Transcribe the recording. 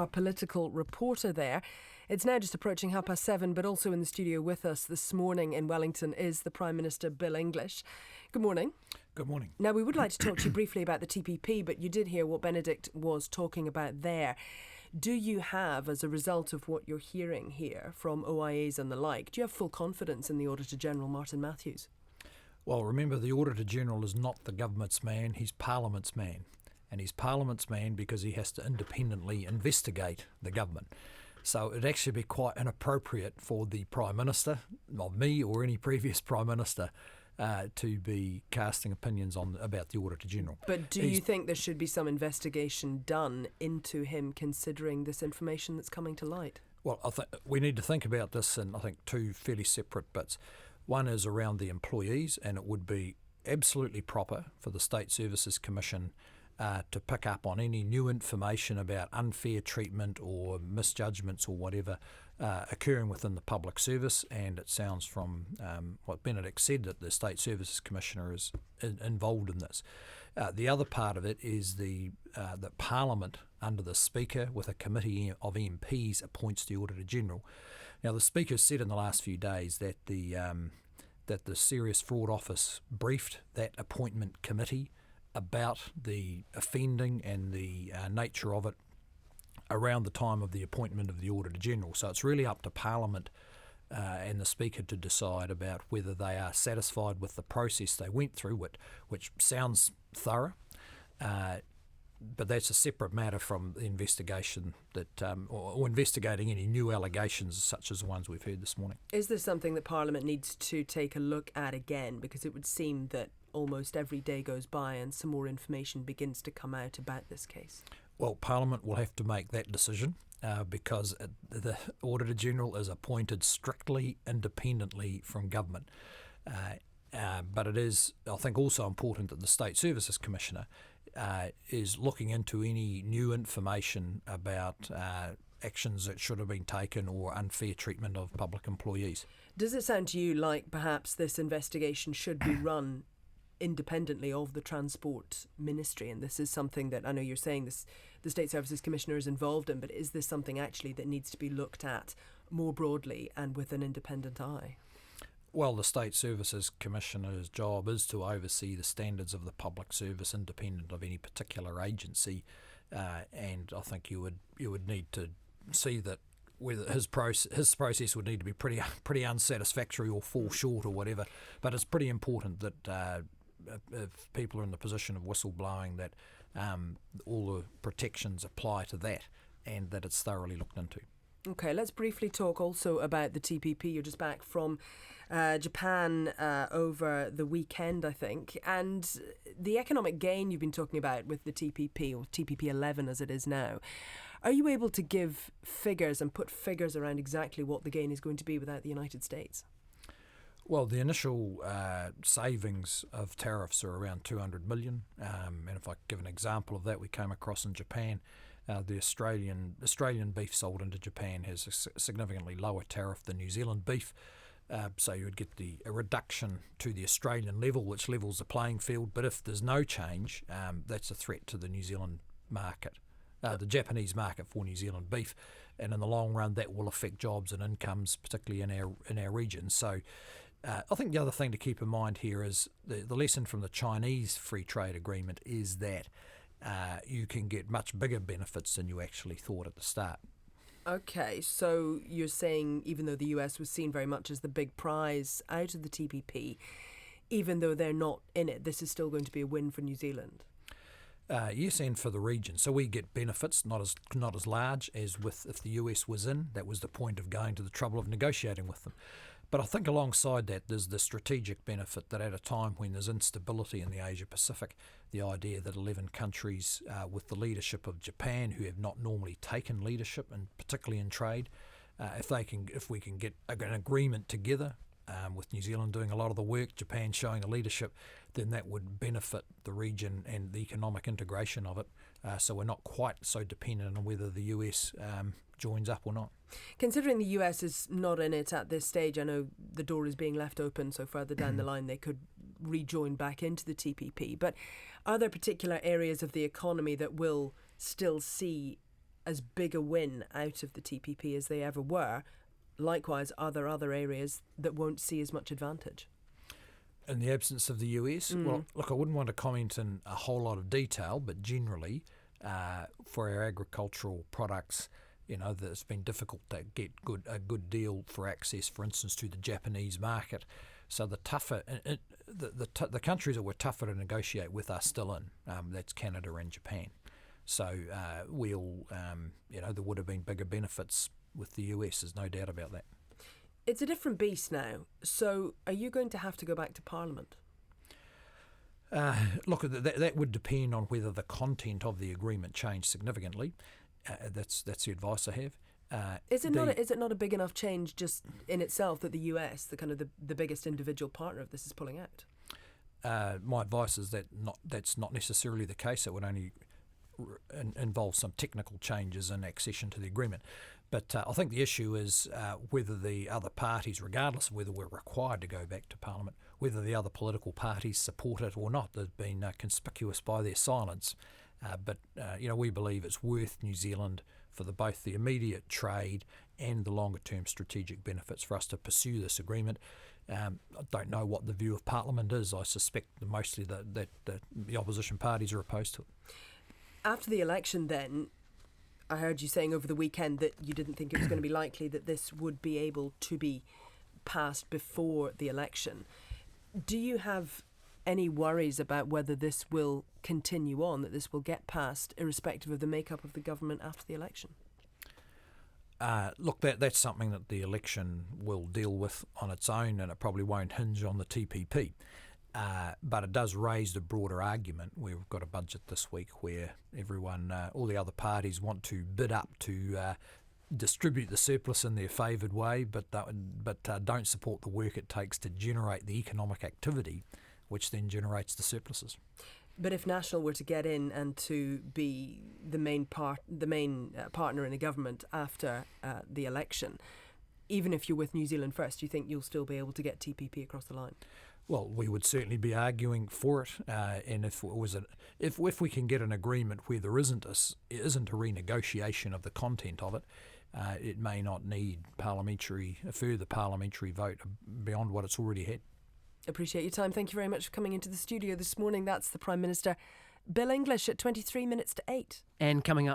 Our political reporter there. It's now just approaching 7:30, but also in the studio with us this morning in Wellington is the Prime Minister, Bill English. Good morning. Good morning. Now, we would like to talk to you briefly about the TPP, but you did hear what Benedict was talking about there. Do you have, as a result of what you're hearing here from OIAs and the like, do you have full confidence in the Auditor General, Martin Mathews? Well, remember, the Auditor General is not the government's man, he's Parliament's man. And he's Parliament's man because he has to independently investigate the government. So it'd actually be quite inappropriate for the Prime Minister, not me or any previous Prime Minister, to be casting opinions about the Auditor General. But do you think there should be some investigation done into him considering this information that's coming to light? Well, I think we need to think about this in, I think, two fairly separate bits. One is around the employees, and it would be absolutely proper for the State Services Commission to pick up on any new information about unfair treatment or misjudgments or whatever occurring within the public service. And it sounds from what Benedict said that the State Services Commissioner is involved in this. The other part of it is that Parliament, under the Speaker, with a committee of MPs, appoints the Auditor General. Now, the Speaker said in the last few days that the Serious Fraud Office briefed that appointment committee about the offending and the nature of it around the time of the appointment of the Auditor General. So it's really up to Parliament and the Speaker to decide about whether they are satisfied with the process they went through, which sounds thorough, but that's a separate matter from the investigation that, or investigating any new allegations such as the ones we've heard this morning. Is this something that Parliament needs to take a look at again? Because it would seem that almost every day goes by and some more information begins to come out about this case. Well, Parliament will have to make that decision because the Auditor General is appointed strictly independently from government. But it is, I think, also important that the State Services Commissioner is looking into any new information about actions that should have been taken or unfair treatment of public employees. Does it sound to you like perhaps this investigation should be run independently of the Transport Ministry? And this is something that I know you're saying the State Services Commissioner is involved in, but is this something actually that needs to be looked at more broadly and with an independent eye? Well, the State Services Commissioner's job is to oversee the standards of the public service independent of any particular agency, and I think you would need to see that whether his process would need to be pretty unsatisfactory or fall short or whatever. But it's pretty important that if people are in the position of whistleblowing, that all the protections apply to that and that it's thoroughly looked into. Okay, let's briefly talk also about the TPP. You're just back from Japan over the weekend, I think. And the economic gain you've been talking about with the TPP, or TPP 11 as it is now, are you able to give figures and put figures around exactly what the gain is going to be without the United States? Well, the initial savings of tariffs are around 200 million. And if I give an example of that, we came across in Japan, the Australian beef sold into Japan has a significantly lower tariff than New Zealand beef. So you would get a reduction to the Australian level, which levels the playing field. But if there's no change, that's a threat to the New Zealand market, the Japanese market for New Zealand beef. And in the long run, that will affect jobs and incomes, particularly in our region. So I think the other thing to keep in mind here is the lesson from the Chinese free trade agreement is that you can get much bigger benefits than you actually thought at the start. Okay, so you're saying even though the US was seen very much as the big prize out of the TPP, even though they're not in it, this is still going to be a win for New Zealand? Yes, and for the region. So we get benefits, not as large as if the US was in. That was the point of going to the trouble of negotiating with them. But I think alongside that, there's the strategic benefit that at a time when there's instability in the Asia Pacific, the idea that 11 countries with the leadership of Japan, who have not normally taken leadership, and particularly in trade, if we can get an agreement together, with New Zealand doing a lot of the work, Japan showing the leadership, then that would benefit the region and the economic integration of it. So we're not quite so dependent on whether the US joins up or not. Considering the US is not in it at this stage, I know the door is being left open, so further down the line they could rejoin back into the TPP. But are there particular areas of the economy that will still see as big a win out of the TPP as they ever were? Likewise, are there other areas that won't see as much advantage? In the absence of the US? Well, look, I wouldn't want to comment in a whole lot of detail, but generally, for our agricultural products, it's been difficult to get a good deal for access, for instance, to the Japanese market. So the tougher, the countries that were tougher to negotiate with are still in. That's Canada and Japan. So there would have been bigger benefits with the US. There's no doubt about that. It's a different beast now. So are you going to have to go back to Parliament? Look, that would depend on whether the content of the agreement changed significantly. That's the advice I have. Is it not a big enough change just in itself that the US, the biggest individual partner of this, is pulling out? My advice is that's not necessarily the case. It would only involve some technical changes in accession to the agreement. But I think the issue is whether the other parties, regardless of whether we're required to go back to Parliament, whether the other political parties support it or not. They've been conspicuous by their silence. But we believe it's worth New Zealand for both the immediate trade and the longer-term strategic benefits for us to pursue this agreement. I don't know what the view of Parliament is. I suspect mostly that the opposition parties are opposed to it. After the election then, I heard you saying over the weekend that you didn't think it was going to be likely that this would be able to be passed before the election. Do you have any worries about whether this will continue on, that this will get passed irrespective of the makeup of the government after the election? Look, that's something that the election will deal with on its own, and it probably won't hinge on the TPP. But it does raise the broader argument. We've got a budget this week where everyone, all the other parties want to bid up to distribute the surplus in their favoured way, but don't support the work it takes to generate the economic activity, which then generates the surpluses. But if National were to get in and to be the main partner in a government after the election, even if you're with New Zealand First, do you think you'll still be able to get TPP across the line? Well, we would certainly be arguing for it, and if we can get an agreement where there isn't a renegotiation of the content of it, it may not need a further parliamentary vote beyond what it's already had. Appreciate your time. Thank you very much for coming into the studio this morning. That's the Prime Minister, Bill English, at 23 minutes to 8. And coming up